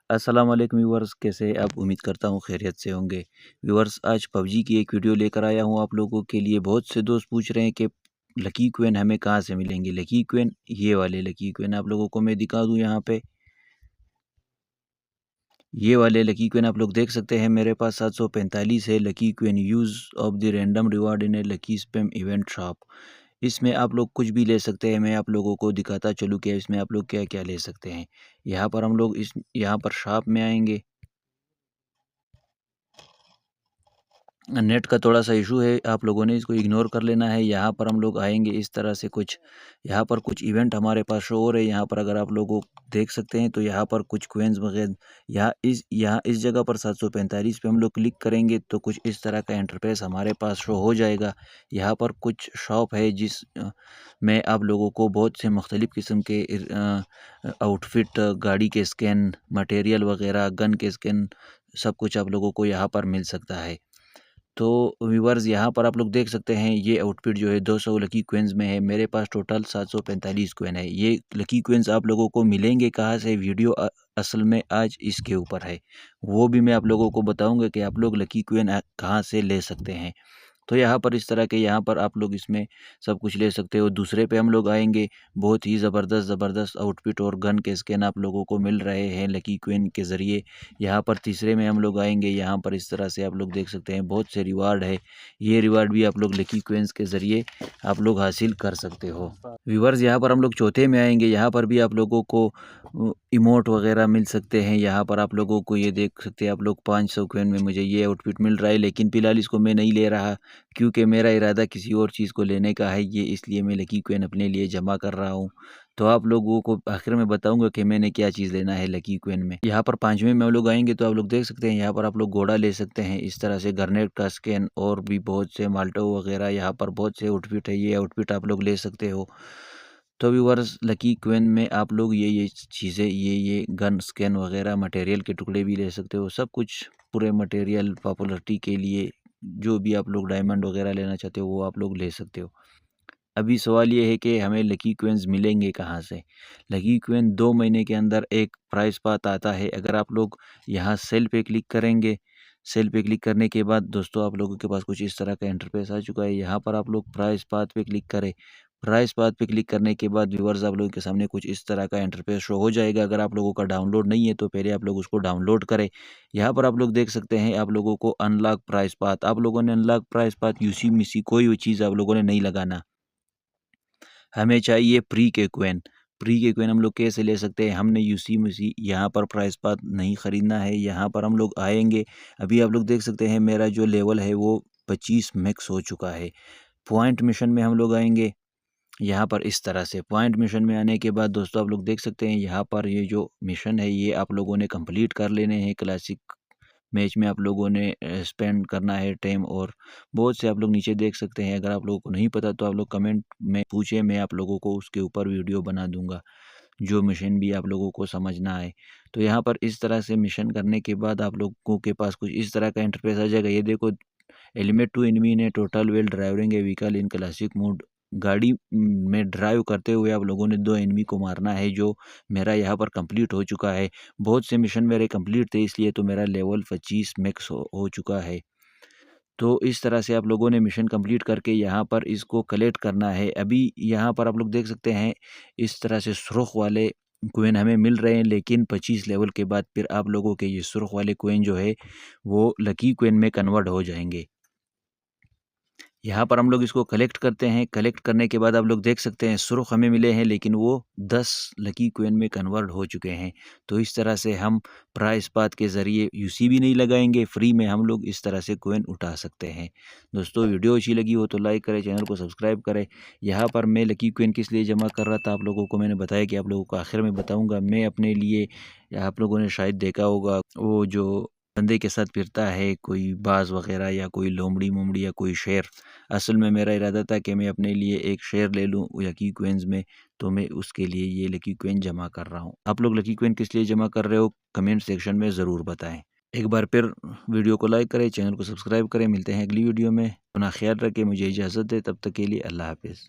अस्सलाम वालेकुम व्यूअर्स, कैसे आप? उम्मीद करता हूँ खैरियत से होंगे। व्यूअर्स, आज पबजी की एक वीडियो लेकर आया हूँ आप लोगों के लिए। बहुत से दोस्त पूछ रहे हैं कि लकी क्वेन हमें कहाँ से मिलेंगे। लकी क्वेन, ये वाले लकी क्वेन आप लोगों को मैं दिखा दूँ यहाँ पे। ये वाले लकी क्वेन आप लोग देख सकते हैं, मेरे पास 745 है lucky coin. Use of the random reward in a lucky spin event shop. इसमें आप लोग कुछ भी ले सकते हैं। मैं आप लोगों को दिखाता चलूँ कि इसमें आप लोग क्या क्या ले सकते हैं। यहाँ पर हम लोग यहाँ पर शॉप में आएंगे। नेट का थोड़ा-सा इशू है, आप लोगों ने इसको इग्नोर कर लेना है। यहाँ पर हम लोग आएँगे इस तरह से कुछ, यहाँ पर कुछ इवेंट हमारे पास शो हो रहे हैं। यहाँ पर अगर आप लोगों देख सकते हैं तो यहाँ पर कुछ कॉइन्स वगैरह, यहाँ इस जगह पर 745 पे हम लोग क्लिक करेंगे तो कुछ इस तरह का इंटरफेस हमारे पास शो हो जाएगा। यहाँ पर कुछ शॉप है में आप लोगों को बहुत से मुख्तलिफ़ किस्म के आउटफिट, गाड़ी के स्किन, मटेरियल वगैरह, गन के स्किन, सब कुछ आप लोगों को यहाँ पर मिल सकता है। तो व्यूअर्स, यहाँ पर आप लोग देख सकते हैं ये आउटफिट जो है 200 लकी क्वेंस में है। मेरे पास टोटल 745 क्वेन है। ये लकी क्वेंस आप लोगों को मिलेंगे कहाँ से? वीडियो असल में आज इसके ऊपर है, वो भी मैं आप लोगों को बताऊंगा कि आप लोग लकी क्वेन कहाँ से ले सकते हैं। तो यहाँ पर इस तरह के, यहाँ पर आप लोग इसमें सब कुछ ले सकते हो। दूसरे पे हम लोग आएंगे, बहुत ही ज़बरदस्त आउटफिट और गन के स्किन आप लोगों को मिल रहे हैं लकी क्वीन के ज़रिए। यहाँ पर तीसरे में हम लोग आएंगे, यहाँ पर इस तरह से आप लोग देख सकते हैं बहुत से रिवार्ड है। ये रिवार्ड भी आप लोग लकी क्वींस के ज़रिए आप लोग हासिल कर सकते हो। व्यूवर्स, यहाँ पर हम लोग चौथे में आएंगे। यहाँ पर भी आप लोगों को इमोट वगैरह मिल सकते हैं। यहाँ पर आप लोगों को ये देख सकते हैं आप लोग, 500 क्वेन में मुझे ये आउटफिट मिल रहा है, लेकिन फ़िलहाल इसको मैं नहीं ले रहा क्योंकि मेरा इरादा किसी और चीज़ को लेने का है। ये इसलिए मैं लकी क्वेन अपने लिए जमा कर रहा हूँ। तो आप लोगों को आखिर में बताऊंगा कि मैंने क्या चीज़ लेना है लकी क्वेन में। यहाँ पर पाँचवें में हम लोग आएंगे तो आप लोग देख सकते हैं, यहाँ पर आप लोग घोड़ा ले सकते हैं इस तरह से, ग्रेनेड का स्किन और भी बहुत से माल्टो वगैरह, यहाँ पर बहुत से आउटफिट है। ये आउटफिट आप लोग ले सकते हो। तो व्यूअर्स, लकी क्वेन में आप लोग ये चीज़ें, ये गन स्किन वगैरह, मटेरियल के टुकड़े भी ले सकते हो। सब कुछ पूरे मटेरियल पॉपुलरिटी के लिए, जो भी आप लोग डायमंड वगैरह लेना चाहते हो वो आप लोग ले सकते हो। अभी सवाल ये है कि हमें लकी क्वेंस मिलेंगे कहाँ से? लकी क्वेन 2 महीने के अंदर एक प्राइस पाथ आता है। अगर आप लोग यहाँ सेल पे क्लिक करेंगे, सेल पे क्लिक करने के बाद दोस्तों आप लोगों के पास कुछ इस तरह का इंटरफेस आ चुका है। यहाँ पर आप लोग प्राइस पाथ पे क्लिक करें। प्राइस पाथ पे क्लिक करने के बाद व्यूअर्स, आप लोगों के सामने कुछ इस तरह का इंटरफेस शो हो जाएगा। अगर आप लोगों का डाउनलोड नहीं है तो पहले आप लोग उसको डाउनलोड करें। यहाँ पर आप लोग देख सकते हैं आप लोगों को अनलॉक प्राइस पाथ, आप लोगों ने अनलॉक प्राइस पाथ यूसी मिसी कोई भी चीज़ आप लोगों ने नहीं लगाना। हमें चाहिए प्री के क्वेन। प्री के क्वेन हम लोग कैसे ले सकते हैं? हमने यूसी मुसी यहाँ पर प्राइस पाथ नहीं ख़रीदना है। यहाँ पर हम लोग आएंगे, अभी आप लोग देख सकते हैं मेरा जो लेवल है वो 25 मैक्स हो चुका है। पॉइंट मिशन में हम लोग आएंगे, यहाँ पर इस तरह से पॉइंट मिशन में आने के बाद दोस्तों आप लोग देख सकते हैं यहाँ पर ये जो मिशन है ये आप लोगों ने कंप्लीट कर लेने हैं। क्लासिक मैच में आप लोगों ने स्पेंड करना है टाइम, और बहुत से आप लोग नीचे देख सकते हैं। अगर आप लोगों को नहीं पता तो आप लोग कमेंट में पूछे, मैं आप लोगों को उसके ऊपर वीडियो बना दूंगा, जो मिशन भी आप लोगों को समझना है। तो यहाँ पर इस तरह से मिशन करने के बाद आप लोगों के पास कुछ इस तरह का इंटरफेस आ जाएगा। ये देखो, एलिमेंट टू एनिमी ने total well driving A vehicle in classic mode. गाड़ी में ड्राइव करते हुए आप लोगों ने 2 एनिमी को मारना है, जो मेरा यहाँ पर कंप्लीट हो चुका है। बहुत से मिशन मेरे कंप्लीट थे, इसलिए तो मेरा लेवल 25 मैक्स हो चुका है। तो इस तरह से आप लोगों ने मिशन कंप्लीट करके यहाँ पर इसको कलेक्ट करना है। अभी यहाँ पर आप लोग देख सकते हैं इस तरह से सुर्ख वाले कोइन हमें मिल रहे हैं, लेकिन 25 लेवल के बाद फिर आप लोगों के ये सुर्ख वाले कोइन जो है वो लकी कोइन में कन्वर्ट हो जाएंगे। यहाँ पर हम लोग इसको कलेक्ट करते हैं। कलेक्ट करने के बाद आप लोग देख सकते हैं सुर्ख हमें मिले हैं, लेकिन वो 10 लकी कोइन में कन्वर्ट हो चुके हैं। तो इस तरह से हम प्राइस पाथ के ज़रिए यूसी भी नहीं लगाएंगे, फ्री में हम लोग इस तरह से कोइन उठा सकते हैं। दोस्तों, वीडियो अच्छी लगी हो तो लाइक करें, चैनल को सब्सक्राइब करें। यहाँ पर मैं लकी कोइन किस लिए जमा कर रहा था आप लोगों को मैंने बताया कि आप लोगों को आखिर में बताऊँगा। मैं अपने लिए, या आप लोगों ने शायद देखा होगा, वो जो बंदे के साथ फिरता है कोई बाज वगैरह, या कोई लोमड़ी मोमड़ी, या कोई शेर। असल में मेरा इरादा था कि मैं अपने लिए एक शेयर ले लूँ लकी क्वेंस में, तो मैं उसके लिए ये लकी क्वेन जमा कर रहा हूँ। आप लोग लकी क्वेन किस लिए जमा कर रहे हो कमेंट सेक्शन में ज़रूर बताएं। एक बार फिर वीडियो को लाइक करें, चैनल को सब्सक्राइब करें। मिलते हैं अगली वीडियो में। अपना ख्याल रखें, मुझे इजाज़त दें, तब तक के लिए अल्लाह हाफिज़।